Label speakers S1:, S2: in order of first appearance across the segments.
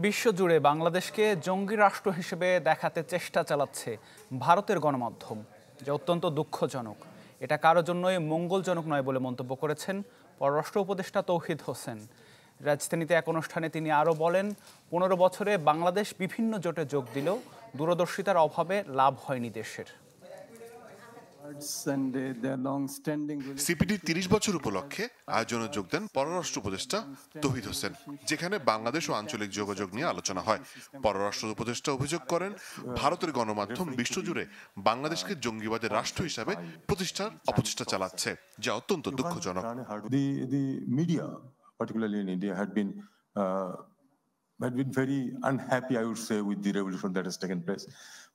S1: বিশ্বজুড়ে বাংলাদেশকে জঙ্গি রাষ্ট্র হিসেবে দেখাতে চেষ্টা চালাচ্ছে ভারতের গণমাধ্যম, যা অত্যন্ত দুঃখজনক। এটা কারো জন্যই মঙ্গলজনক নয় বলে মন্তব্য করেছেন পররাষ্ট্র উপদেষ্টা তৌহিদ হোসেন। রাজধানীতে এক অনুষ্ঠানে তিনি আরও বলেন, ১৫ বছরে বাংলাদেশ বিভিন্ন জোটে যোগ দিলেও দূরদর্শিতার অভাবে লাভ হয়নি দেশের।
S2: সিপিডির ৩০ বছর উপলক্ষে আয়োজনে যোগ দেন পররাষ্ট্র উপদেষ্টা তৌহিদ হোসেন, যেখানে বাংলাদেশ ও আঞ্চলিক যোগাযোগ নিয়ে আলোচনা হয়। পররাষ্ট্র উপদেষ্টা অভিযোগ করেন, ভারতের গণমাধ্যম বিশ্বজুড়ে বাংলাদেশকে জঙ্গিবাদের রাষ্ট্র হিসাবে প্রতিষ্ঠার অপচেষ্টা চালাচ্ছে, যা অত্যন্ত দুঃখজনক।
S3: had been very unhappy, I would say, with the revolution that has taken place.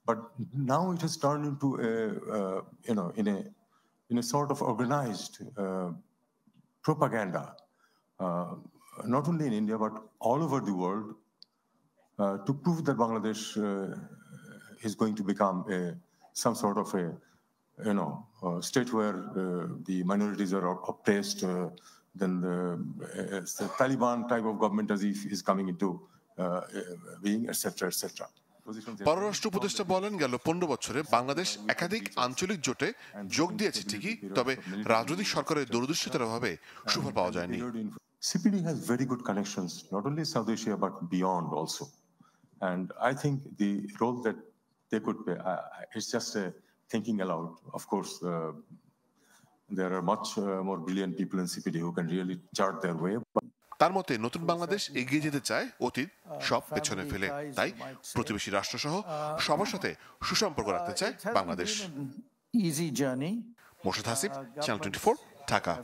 S3: But now it has turned into in a sort of organized propaganda, not only in India but all over the world, to prove that Bangladesh is going to become some sort of a state where the minorities are oppressed. Then the Taliban type of government is coming into being, etc., etc.
S2: পররাষ্ট্র উপদেষ্টা বলেন, গেল ১৫ বছরে বাংলাদেশ একাধিক আঞ্চলিক জোটে যোগ দিয়েছে ঠিকই, তবে রাজনৈতিক সরকারের দূরদর্শিতার অভাবে সুফল পাওয়া যায়নি।
S3: CPD has very good connections, not only South Asia but beyond also, and I think the role that they could play is just thinking aloud. Of course, there are much more brilliant people in CPD who can really chart their way.
S2: তার মতে নতুন বাংলাদেশ এগিয়ে যেতে চায় অতীত সব পেছনে ফেলে, তাই প্রতিবেশী রাষ্ট্রসহ সবার সাথে সুসম্পর্ক রাখতে চায় বাংলাদেশ। মোর্শেদ হাসিব, চ্যানেল 24, ঢাকা।